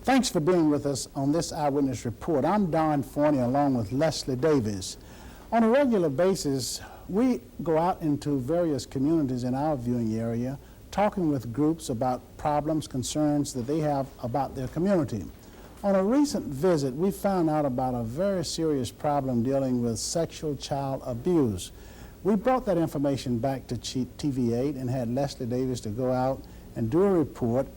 Thanks for being with us on this Eyewitness Report. I'm Don Forney along with Leslie Davis. On a regular basis, we go out into various communities in our viewing area, talking with groups about problems, concerns that they have about their community. On a recent visit, we found out about a very serious problem dealing with sexual child abuse. We brought that information back to TV8 and had Leslie Davis to go out and do a report.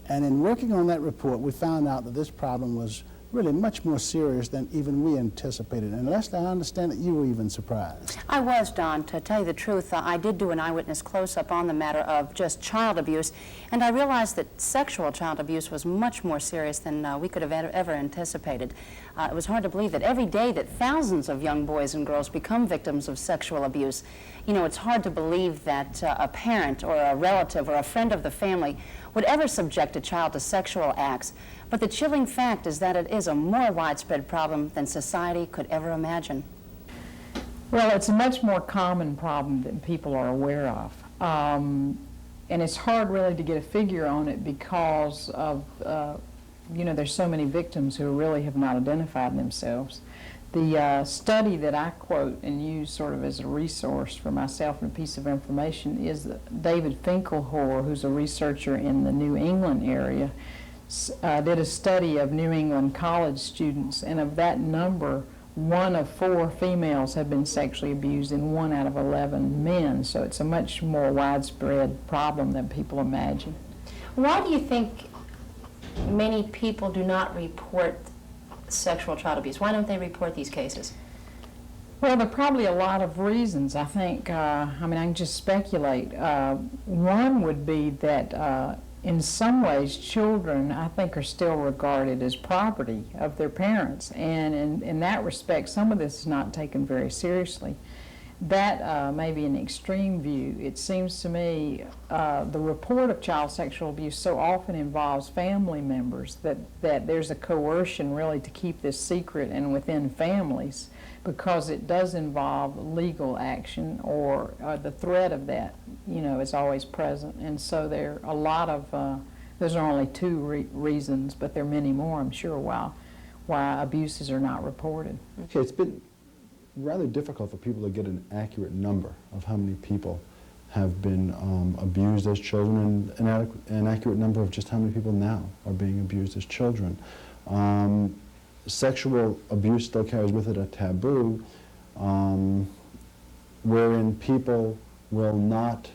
And in working on that report, we found out that this problem was really much more serious than even we anticipated. And Leslie, I understand that you were even surprised. I was, Don. To tell you the truth, I did do an eyewitness close-up on the matter of just child abuse, and I realized that sexual child abuse was much more serious than we could have ever anticipated. It was hard to believe that every day that thousands of young boys and girls become victims of sexual abuse. You know, it's hard to believe that a parent or a relative or a friend of the family would ever subject a child to sexual acts. But the chilling fact is that it is a more widespread problem than society could ever imagine. Well, it's a much more common problem than people are aware of. And it's hard really to get a figure on it because of, you know, there's so many victims who really have not identified themselves. The study that I quote and use sort of as a resource for myself and a piece of information is David Finkelhor, who's a researcher in the New England area, did a study of New England college students, and of that number, 1 of 4 females have been sexually abused and 1 out of 11 men. So it's a much more widespread problem than people imagine. Why do you think many people do not report sexual child abuse? Why don't they report these cases? Well, there are probably a lot of reasons. I think, I mean, I can just speculate. One would be that in some ways, children, I think, are still regarded as property of their parents. And in that respect, some of this is not taken very seriously. That may be an extreme view. It seems to me the report of child sexual abuse so often involves family members that there's a coercion really to keep this secret and within families, because it does involve legal action, or the threat of that, you know, is always present. And so there are a lot of, those are only 2 reasons, but there are many more, I'm sure, why abuses are not reported. Okay, it's been rather difficult for people to get an accurate number of how many people have been abused as children, and an accurate number of just how many people now are being abused as children. Sexual abuse still carries with it a taboo, wherein people will not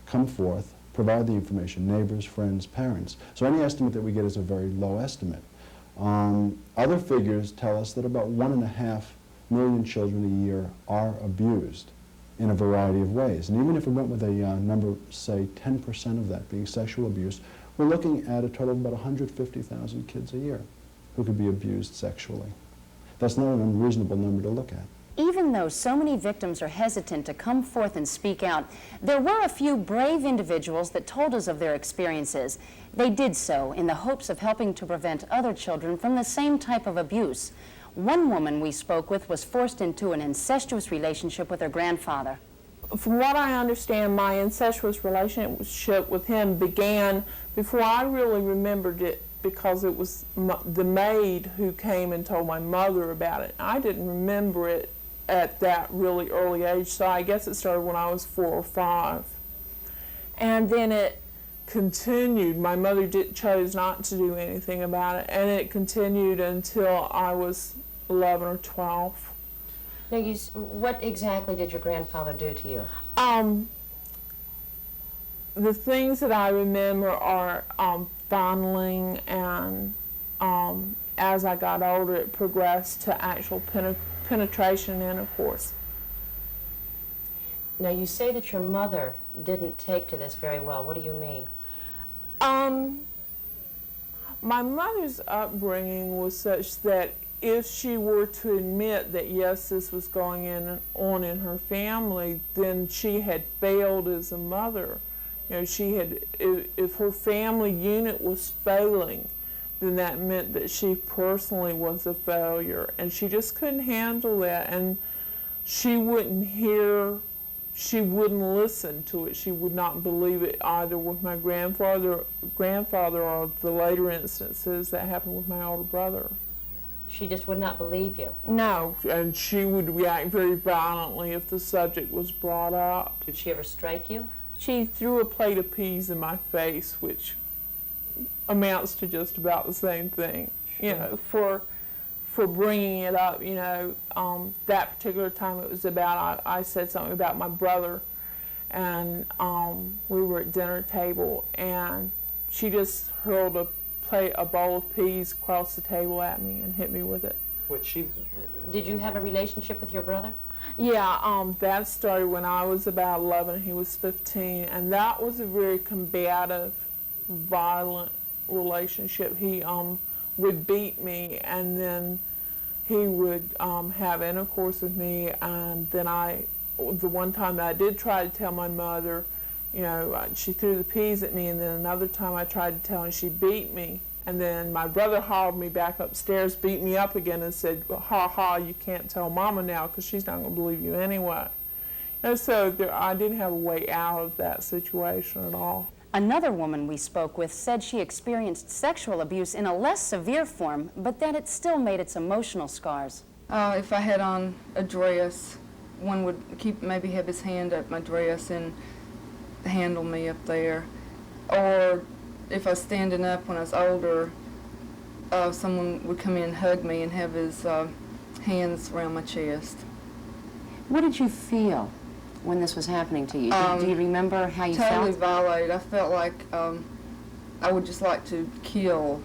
come forth, provide the information, neighbors, friends, parents. So any estimate that we get is a very low estimate. Other figures tell us that about 1.5 million children a year are abused in a variety of ways. And even if we went with a number, say 10% of that being sexual abuse, we're looking at a total of about 150,000 kids a year who could be abused sexually. That's not an unreasonable number to look at. Even though so many victims are hesitant to come forth and speak out, there were a few brave individuals that told us of their experiences. They did so in the hopes of helping to prevent other children from the same type of abuse. One woman we spoke with was forced into an incestuous relationship with her grandfather. From what I understand, my incestuous relationship with him began before I really remembered it, because it was the maid who came and told my mother about it. I didn't remember it at that really early age, so I guess it started when I was 4 or 5. And then it continued. My mother chose not to do anything about it, and it continued until I was 11 or 12. Now, what exactly did your grandfather do to you? The things that I remember are fondling, and as I got older, it progressed to actual penetration and intercourse. Now, you say that your mother didn't take to this very well. What do you mean? My mother's upbringing was such that if she were to admit that, yes, this was going on in her family, then she had failed as a mother. You know, she had, if her family unit was failing, then that meant that she personally was a failure, and she just couldn't handle that, and she wouldn't hear she wouldn't listen to it. She would not believe it either with my grandfather or the later instances that happened with my older brother. She just would not believe you. No, and she would react very violently if the subject was brought up. Did she ever strike you? She threw a plate of peas in my face, which amounts to just about the same thing. Sure. You know, for bringing it up, you know, that particular time it was about, I said something about my brother, and we were at dinner table, and she just hurled a bowl of peas across the table at me and hit me with it. Did you have a relationship with your brother? Yeah, that started when I was about 11, he was 15, and that was a very combative, violent relationship. He would beat me, and then he would have intercourse with me, and then the one time that I did try to tell my mother, you know, she threw the peas at me, and then another time I tried to tell her and she beat me. And then my brother hauled me back upstairs, beat me up again, and said, ha ha, you can't tell Mama now because she's not going to believe you anyway. And so I didn't have a way out of that situation at all. Another woman we spoke with said she experienced sexual abuse in a less severe form, but that it still made its emotional scars. If I had on a dress, one would maybe have his hand up my dress and handle me up there. Or if I was standing up when I was older, someone would come in and hug me and have his hands around my chest. What did you feel when this was happening to you? Do you remember how you totally felt? violated. I felt like I would just like to kill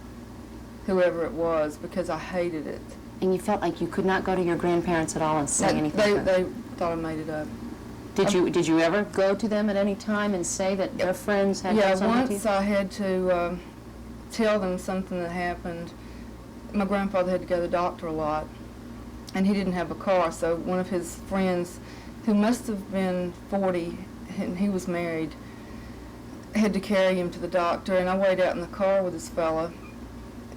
whoever it was because I hated it. And you felt like you could not go to your grandparents at all and say anything? They thought I made it up. Did you ever go to them at any time and say that their friends had done something to you? Once I had to tell them something that happened. My grandfather had to go to the doctor a lot, and he didn't have a car, so one of his friends, who must have been 40, and he was married, had to carry him to the doctor, and I waited out in the car with this fella,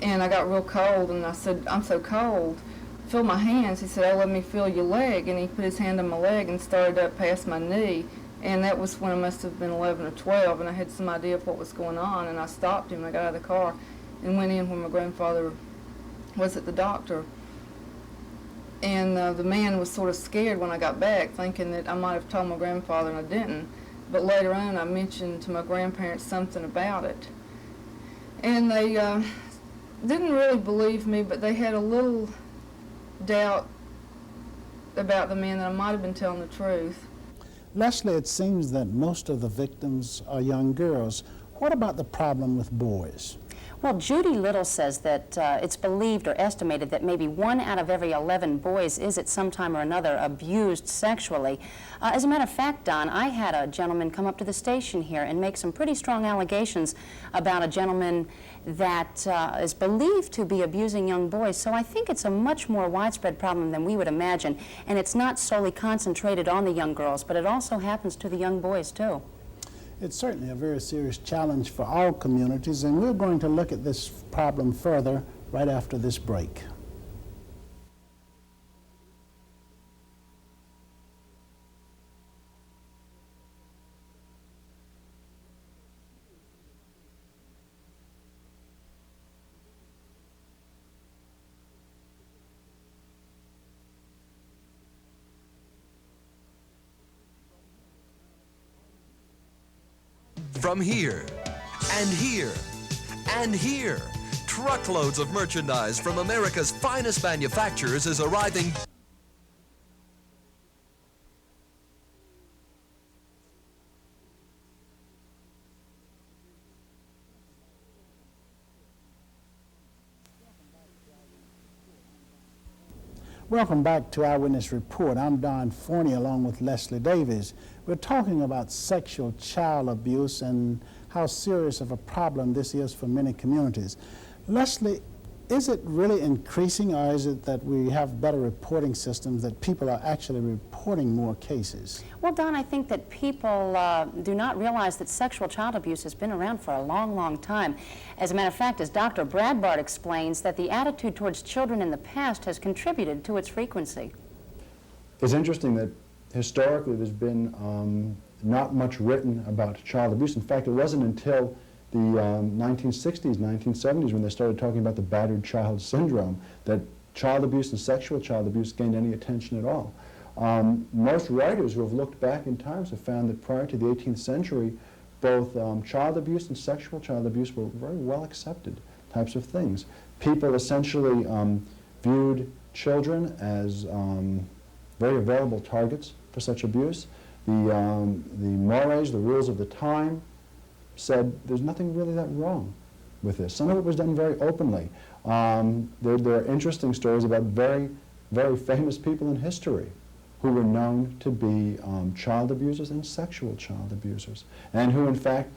and I got real cold, and I said, I'm so cold. Feel my hands. He said, oh, let me feel your leg, and he put his hand on my leg and started up past my knee, and that was when I must have been 11 or 12, and I had some idea of what was going on, and I stopped him. I got out of the car and went in when my grandfather was at the doctor, and the man was sort of scared when I got back, thinking that I might have told my grandfather, and I didn't. But later on, I mentioned to my grandparents something about it, and they didn't really believe me, but they had a little doubt about the man that I might have been telling the truth. Leslie, it seems that most of the victims are young girls. What about the problem with boys? Well, Judy Little says that it's believed or estimated that maybe 1 out of every 11 boys is at some time or another abused sexually. As a matter of fact, Don, I had a gentleman come up to the station here and make some pretty strong allegations about a gentleman that is believed to be abusing young boys. So I think it's a much more widespread problem than we would imagine. And it's not solely concentrated on the young girls, but it also happens to the young boys, too. It's certainly a very serious challenge for all communities, and we're going to look at this problem further right after this break. From here, and here, and here, truckloads of merchandise from America's finest manufacturers is arriving. Welcome back to Eyewitness Report. I'm Don Forney along with Leslie Davies. We're talking about sexual child abuse and how serious of a problem this is for many communities. Leslie, is it really increasing, or is it that we have better reporting systems, that people are actually reporting more cases? Well, Don, I think that people do not realize that sexual child abuse has been around for a long, long time. As a matter of fact, as Dr. Bradbart explains, that the attitude towards children in the past has contributed to its frequency. It's interesting that historically there's been not much written about child abuse. In fact, it wasn't until the 1960s, 1970s when they started talking about the battered child syndrome that child abuse and sexual child abuse gained any attention at all. Most writers who have looked back in times have found that prior to the 18th century, both child abuse and sexual child abuse were very well accepted types of things. People essentially viewed children as very available targets for such abuse. The mores, the rules of the time, said there's nothing really that wrong with this. Some of it was done very openly. There are interesting stories about very, very famous people in history who were known to be child abusers and sexual child abusers, and who in fact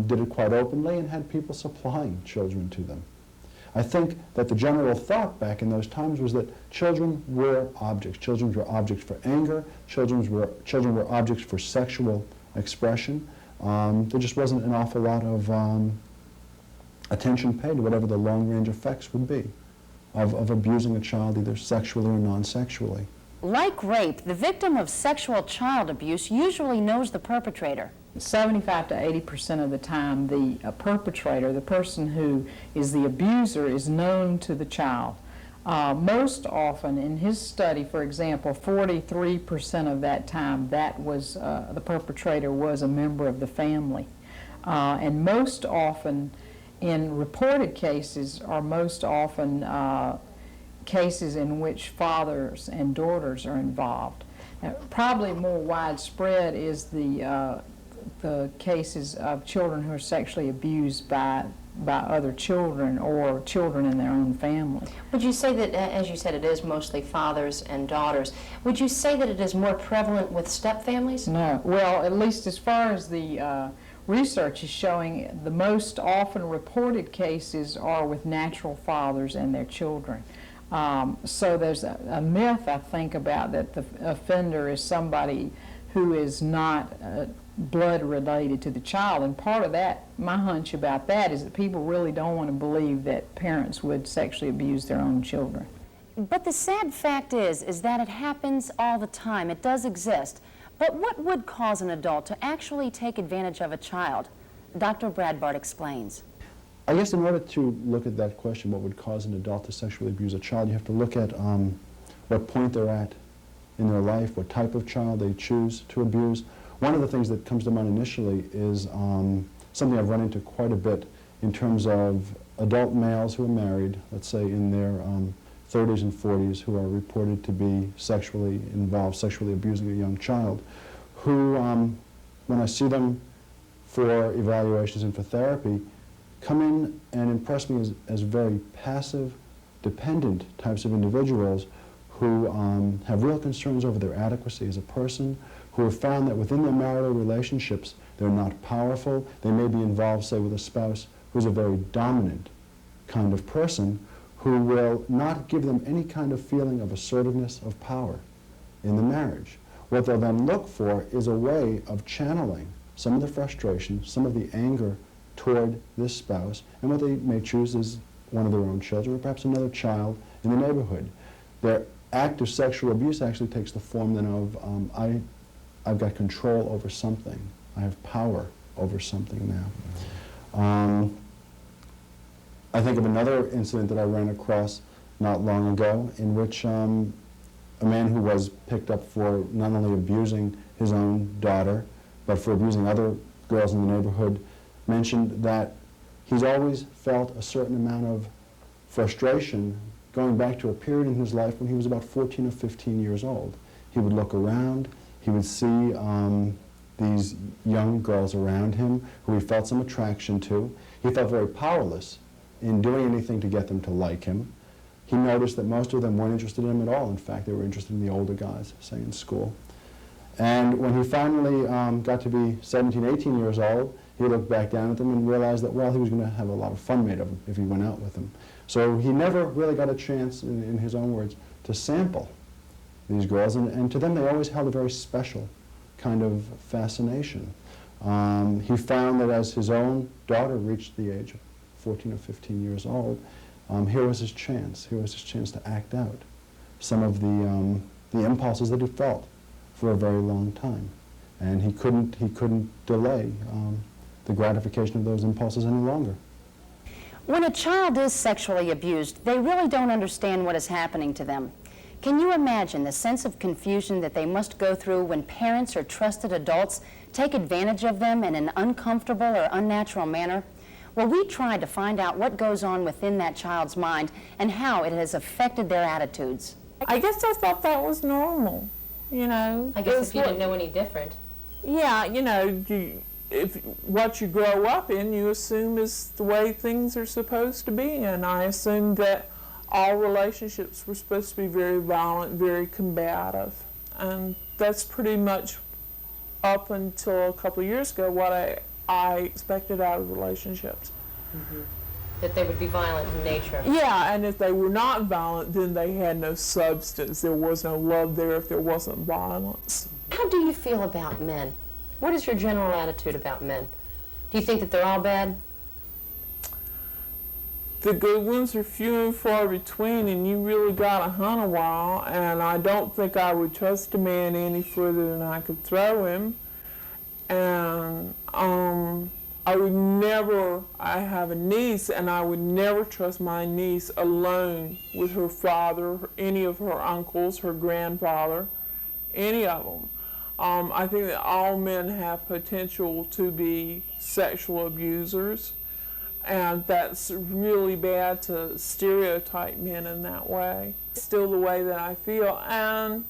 did it quite openly and had people supplying children to them. I think that the general thought back in those times was that children were objects. Children were objects for anger. Children were objects for sexual expression. There just wasn't an awful lot of attention paid to whatever the long-range effects would be of abusing a child either sexually or non-sexually. Like rape, the victim of sexual child abuse usually knows the perpetrator. 75 to 80% of the time, the perpetrator, the person who is the abuser, is known to the child. Most often, in his study, for example, 43% of that time, that was the perpetrator was a member of the family. And most often, in reported cases, are most often cases in which fathers and daughters are involved. Probably more widespread is the cases of children who are sexually abused by other children or children in their own family. Would you say that, as you said, it is mostly fathers and daughters, would you say that it is more prevalent with stepfamilies? No. Well, at least as far as the research is showing, the most often reported cases are with natural fathers and their children. So there's a myth, I think, about that the offender is somebody who is not blood related to the child, and part of that, my hunch about that, is that people really don't want to believe that parents would sexually abuse their own children. But the sad fact is that it happens all the time. It does exist. But what would cause an adult to actually take advantage of a child? Dr. Bradbart explains. I guess in order to look at that question, what would cause an adult to sexually abuse a child, you have to look at what point they're at in their life, what type of child they choose to abuse. One of the things that comes to mind initially is something I've run into quite a bit in terms of adult males who are married, let's say in their 30s and 40s, who are reported to be sexually involved, sexually abusing a young child, who, when I see them for evaluations and for therapy, come in and impress me as very passive, dependent types of individuals who have real concerns over their adequacy as a person, who have found that within their marital relationships they're not powerful. They may be involved, say, with a spouse who's a very dominant kind of person who will not give them any kind of feeling of assertiveness, of power in the marriage. What they'll then look for is a way of channeling some of the frustration, some of the anger toward this spouse, and what they may choose is one of their own children or perhaps another child in the neighborhood. Their act of sexual abuse actually takes the form then of I've got control over something. I have power over something now. I think of another incident that I ran across not long ago in which a man who was picked up for not only abusing his own daughter, but for abusing other girls in the neighborhood, mentioned that he's always felt a certain amount of frustration going back to a period in his life when he was about 14 or 15 years old. He would look around, he would see these young girls around him who he felt some attraction to. He felt very powerless in doing anything to get them to like him. He noticed that most of them weren't interested in him at all. In fact, they were interested in the older guys, say in school. And when he finally got to be 17, 18 years old, he looked back down at them and realized that, well, he was going to have a lot of fun made of them if he went out with them. So he never really got a chance, in his own words, to sample these girls. And to them, they always held a very special kind of fascination. He found that as his own daughter reached the age of 14 or 15 years old, here was his chance. Here was his chance to act out some of the impulses that he felt for a very long time. And he couldn't delay the gratification of those impulses any longer. When a child is sexually abused, they really don't understand what is happening to them. Can you imagine the sense of confusion that they must go through when parents or trusted adults take advantage of them in an uncomfortable or unnatural manner? Well, we tried to find out what goes on within that child's mind and how it has affected their attitudes. I guess I thought that was normal, you know. I guess if you didn't know any different. Yeah, you know, if what you grow up in, you assume is the way things are supposed to be, and I assumed that all relationships were supposed to be very violent, very combative, and that's pretty much up until a couple of years ago what I expected out of relationships. Mm-hmm. That they would be violent in nature. Yeah, and if they were not violent, then they had no substance. There was no love there if there wasn't violence. How do you feel about men? What is your general attitude about men? Do you think that they're all bad? The good ones are few and far between, and you really gotta hunt a while, and I don't think I would trust a man any further than I could throw him. And I would never, I have a niece, and I would never trust my niece alone with her father, any of her uncles, her grandfather, any of them. I think that all men have potential to be sexual abusers, and that's really bad to stereotype men in that way. It's still the way that I feel, and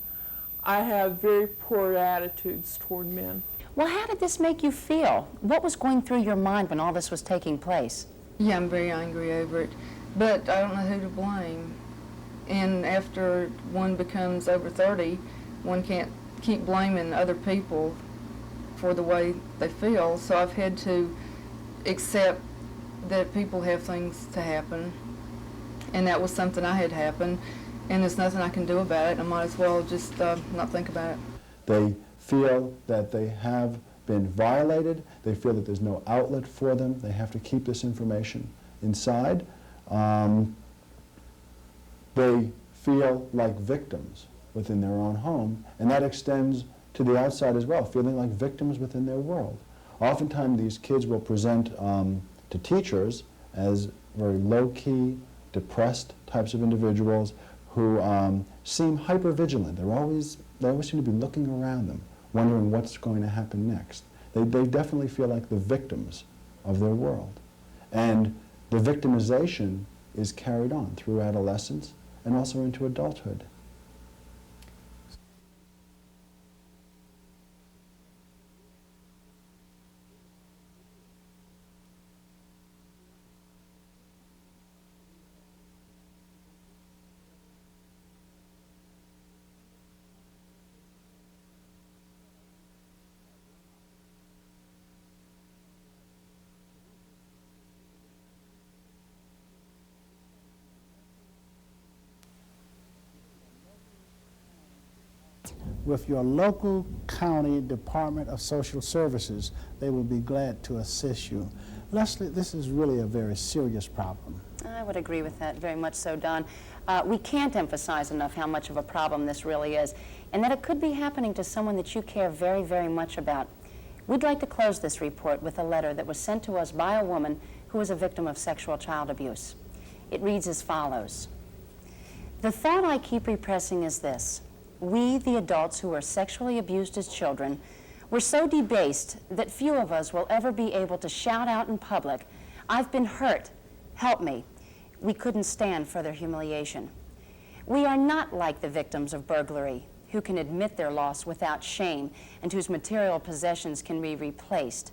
I have very poor attitudes toward men. Well, how did this make you feel? What was going through your mind when all this was taking place? Yeah, I'm very angry over it, but I don't know who to blame. And after one becomes over 30, one can't keep blaming other people for the way they feel, so I've had to accept that people have things to happen, and that was something I had happen, and there's nothing I can do about it. I might as well just not think about it. They feel that they have been violated. They feel that there's no outlet for them. They have to keep this information inside. They feel like victims within their own home, and that extends to the outside as well, feeling like victims within their world. Oftentimes these kids will present to teachers as very low-key, depressed types of individuals who seem hyper-vigilant. They always seem to be looking around them, wondering what's going to happen next. They definitely feel like the victims of their world. And the victimization is carried on through adolescence and also into adulthood. With your local county Department of Social Services, they will be glad to assist you. Leslie, this is really a very serious problem. I would agree with that very much so, Don. We can't emphasize enough how much of a problem this really is, and that it could be happening to someone that you care very, very much about. We'd like to close this report with a letter that was sent to us by a woman who was a victim of sexual child abuse. It reads as follows. The thought I keep repressing is this. We, the adults who were sexually abused as children, were so debased that few of us will ever be able to shout out in public, "I've been hurt, help me." We couldn't stand further humiliation. We are not like the victims of burglary, who can admit their loss without shame and whose material possessions can be replaced.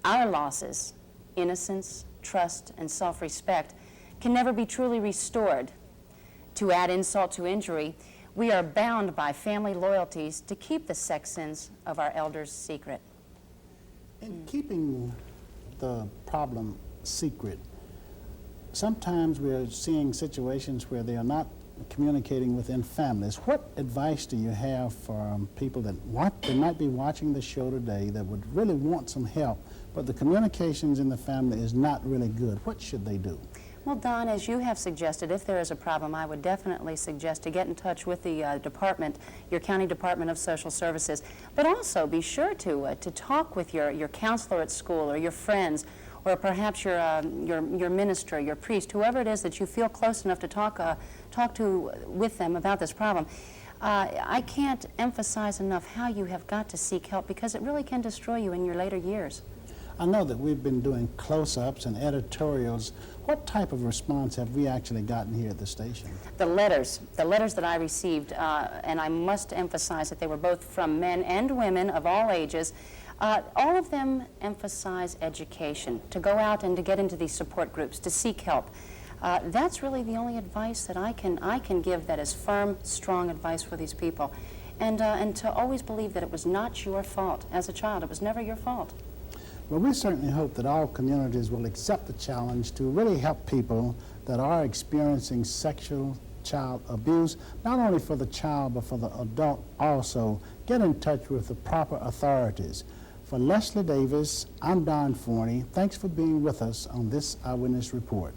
Our losses, innocence, trust, and self-respect, can never be truly restored. To add insult to injury, we are bound by family loyalties to keep the sex sins of our elders secret. In keeping the problem secret, sometimes we're seeing situations where they are not communicating within families. What advice do you have for people that might be watching the show today that would really want some help, but the communications in the family is not really good? What should they do? Well, Don, as you have suggested, if there is a problem, I would definitely suggest to get in touch with the department, your county Department of Social Services, but also be sure to talk with your counselor at school or your friends, or perhaps your minister, your priest, whoever it is that you feel close enough to talk to with them about this problem. I can't emphasize enough how you have got to seek help, because it really can destroy you in your later years. I know that we've been doing close-ups and editorials. What type of response have we actually gotten here at the station? The letters that I received, and I must emphasize that they were both from men and women of all ages, all of them emphasize education, to go out and to get into these support groups, to seek help. That's really the only advice that I can give that is firm, strong advice for these people. And to always believe that it was not your fault as a child. It was never your fault. Well, we certainly hope that all communities will accept the challenge to really help people that are experiencing sexual child abuse, not only for the child but for the adult also. Get in touch with the proper authorities. For Leslie Davis, I'm Don Forney. Thanks for being with us on this Eyewitness Report.